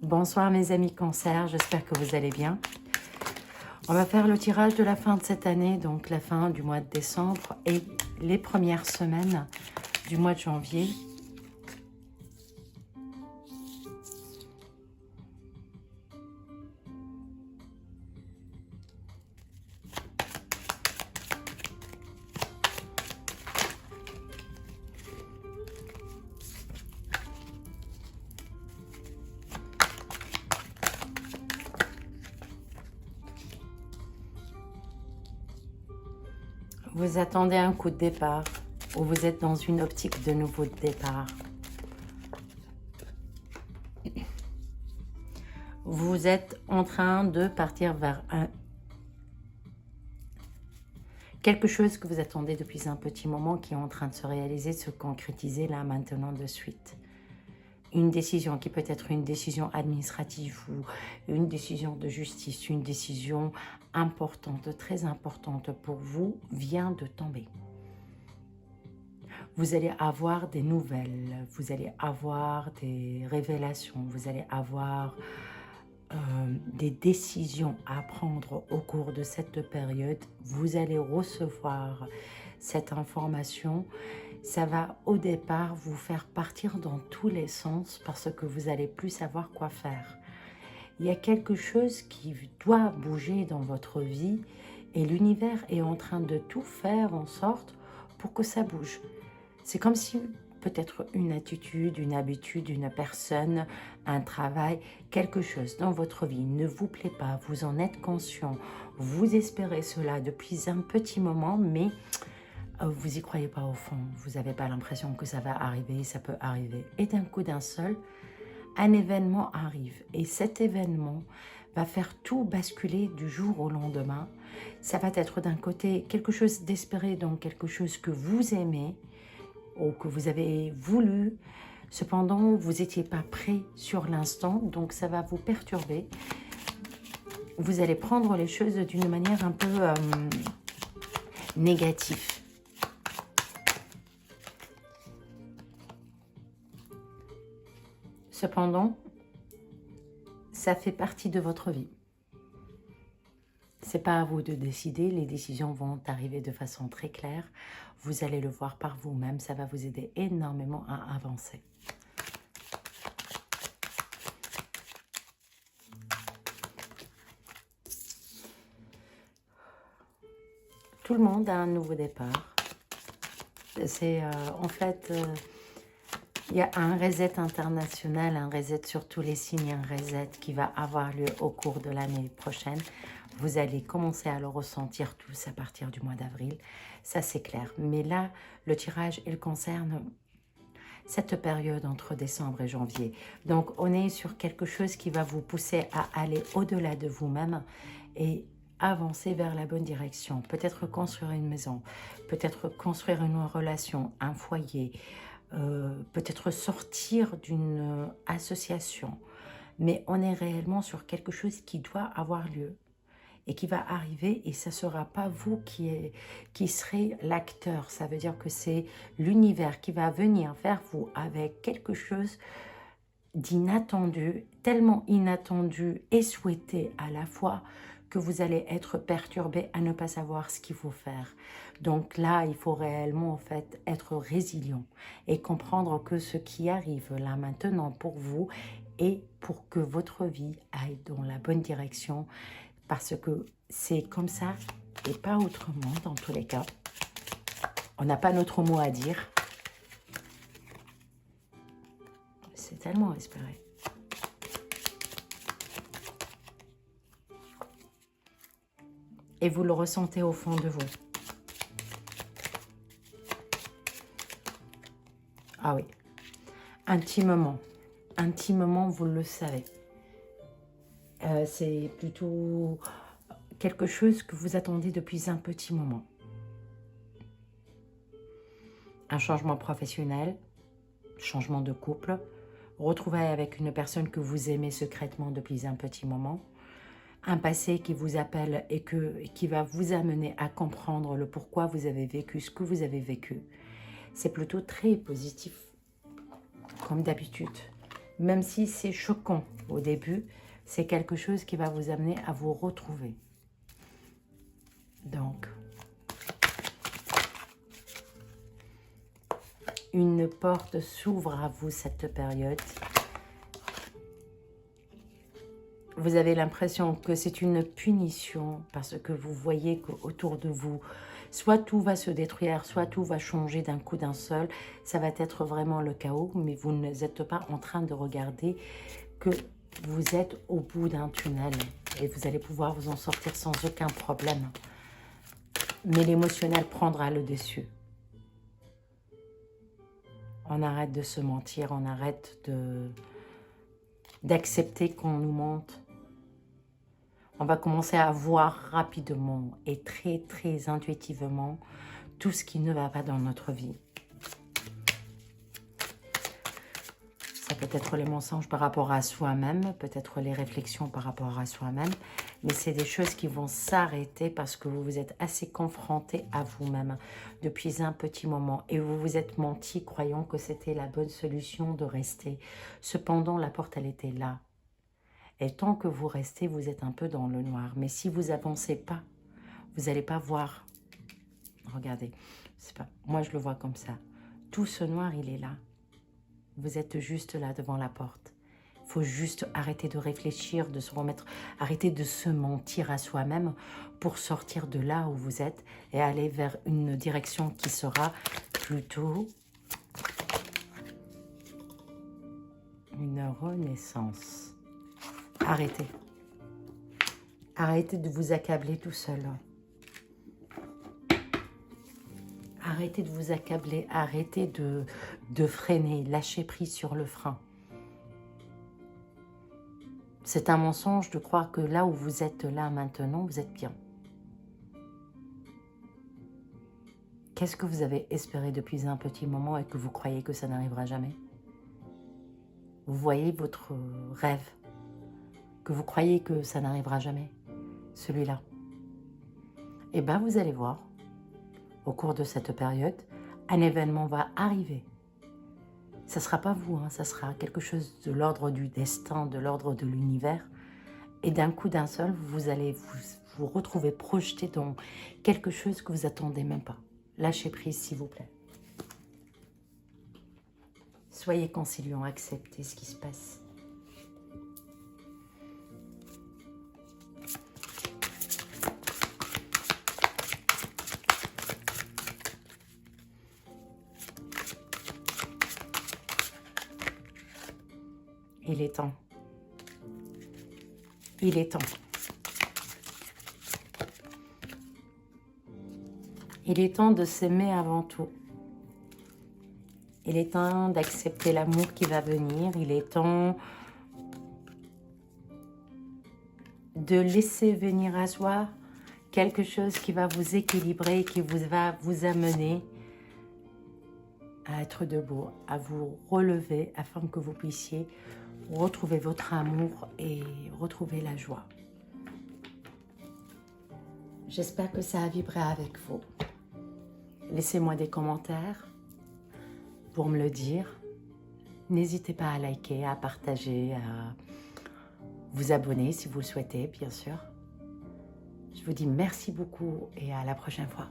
Bonsoir mes amis Cancer, j'espère que vous allez bien. On va faire le tirage de la fin de cette année, donc la fin du mois de décembre et les premières semaines du mois de janvier. Vous attendez un coup de départ ou vous êtes dans une optique de nouveau départ. Vous êtes en train de partir vers quelque chose que vous attendez depuis un petit moment qui est en train de se réaliser, se concrétiser là maintenant de suite. Une décision qui peut être une décision administrative ou une décision de justice, une décision importante, très importante pour vous, vient de tomber. Vous allez avoir des nouvelles, vous allez avoir des révélations, vous allez avoir des décisions à prendre au cours de cette période. Vous allez recevoir cette information. Ça va au départ vous faire partir dans tous les sens parce que vous n'allez plus savoir quoi faire. Il y a quelque chose qui doit bouger dans votre vie et l'univers est en train de tout faire en sorte pour que ça bouge. C'est comme si peut-être une attitude, une habitude, une personne, un travail, quelque chose dans votre vie ne vous plaît pas, vous en êtes conscient, vous espérez cela depuis un petit moment, mais vous n'y croyez pas au fond, vous n'avez pas l'impression que ça va arriver, ça peut arriver. Et d'un coup d'un seul, un événement arrive. Et cet événement va faire tout basculer du jour au lendemain. Ça va être d'un côté quelque chose d'espéré, donc quelque chose que vous aimez ou que vous avez voulu. Cependant, vous n'étiez pas prêt sur l'instant, donc ça va vous perturber. Vous allez prendre les choses d'une manière un peu négative. Cependant, ça fait partie de votre vie. Ce n'est pas à vous de décider, les décisions vont arriver de façon très claire. Vous allez le voir par vous-même, ça va vous aider énormément à avancer. Tout le monde a un nouveau départ. C'est en fait... il y a un reset international, un reset sur tous les signes, un reset qui va avoir lieu au cours de l'année prochaine. Vous allez commencer à le ressentir tous à partir du mois d'avril, ça c'est clair. Mais là, le tirage, il concerne cette période entre décembre et janvier. Donc, on est sur quelque chose qui va vous pousser à aller au-delà de vous-même et avancer vers la bonne direction. Peut-être construire une maison, peut-être construire une relation, un foyer, peut-être sortir d'une association. Mais on est réellement sur quelque chose qui doit avoir lieu et qui va arriver, et ça ne sera pas vous qui serez l'acteur. Ça veut dire que c'est l'univers qui va venir vers vous avec quelque chose d'inattendu, tellement inattendu et souhaité à la fois, que vous allez être perturbé à ne pas savoir ce qu'il faut faire. Donc là, il faut réellement en fait être résilient et comprendre que ce qui arrive là maintenant pour vous est pour que votre vie aille dans la bonne direction, parce que c'est comme ça et pas autrement dans tous les cas. On n'a pas notre mot à dire. C'est tellement espéré. Et vous le ressentez au fond de vous. Ah oui, intimement, vous le savez. C'est plutôt quelque chose que vous attendez depuis un petit moment. Un changement professionnel, changement de couple, retrouvailles avec une personne que vous aimez secrètement depuis un petit moment, un passé qui vous appelle et qui va vous amener à comprendre le pourquoi vous avez vécu ce que vous avez vécu. C'est plutôt très positif, comme d'habitude. Même si c'est choquant au début, c'est quelque chose qui va vous amener à vous retrouver. Donc, une porte s'ouvre à vous cette période. Vous avez l'impression que c'est une punition parce que vous voyez qu'autour de vous, soit tout va se détruire, soit tout va changer d'un coup d'un seul. Ça va être vraiment le chaos, mais vous n'êtes pas en train de regarder que vous êtes au bout d'un tunnel et vous allez pouvoir vous en sortir sans aucun problème. Mais l'émotionnel prendra le dessus. On arrête de se mentir, on arrête d'accepter qu'on nous mente. On va commencer à voir rapidement et très intuitivement tout ce qui ne va pas dans notre vie. Ça peut être les mensonges par rapport à soi-même, peut-être les réflexions par rapport à soi-même, mais c'est des choses qui vont s'arrêter parce que vous vous êtes assez confronté à vous-même depuis un petit moment et vous vous êtes menti croyant que c'était la bonne solution de rester. Cependant, la porte, elle était là. Et tant que vous restez, vous êtes un peu dans le noir. Mais si vous avancez pas, vous n'allez pas voir. Regardez, c'est pas, moi je le vois comme ça. Tout ce noir, il est là. Vous êtes juste là devant la porte. Il faut juste arrêter de réfléchir, de se remettre, arrêter de se mentir à soi-même pour sortir de là où vous êtes et aller vers une direction qui sera plutôt une renaissance. Arrêtez. Arrêtez de vous accabler tout seul. Arrêtez de vous accabler. Arrêtez de freiner. Lâchez prise sur le frein. C'est un mensonge de croire que là où vous êtes là maintenant, vous êtes bien. Qu'est-ce que vous avez espéré depuis un petit moment et que vous croyez que ça n'arrivera jamais? Vous voyez votre rêve, que vous croyez que ça n'arrivera jamais, celui-là. Eh bien, vous allez voir, au cours de cette période, un événement va arriver. Ça ne sera pas vous, hein, ça sera quelque chose de l'ordre du destin, de l'ordre de l'univers. Et d'un coup d'un seul, vous allez vous retrouver projeté dans quelque chose que vous attendez même pas. Lâchez prise, s'il vous plaît. Soyez conciliant, acceptez ce qui se passe. Il est temps. Il est temps. Il est temps de s'aimer avant tout. Il est temps d'accepter l'amour qui va venir. Il est temps de laisser venir à soi quelque chose qui va vous équilibrer, qui va vous amener à être debout, à vous relever afin que vous puissiez retrouver votre amour et retrouver la joie. J'espère que ça a vibré avec vous. Laissez-moi des commentaires pour me le dire. N'hésitez pas à liker, à partager, à vous abonner si vous le souhaitez, bien sûr. Je vous dis merci beaucoup et à la prochaine fois.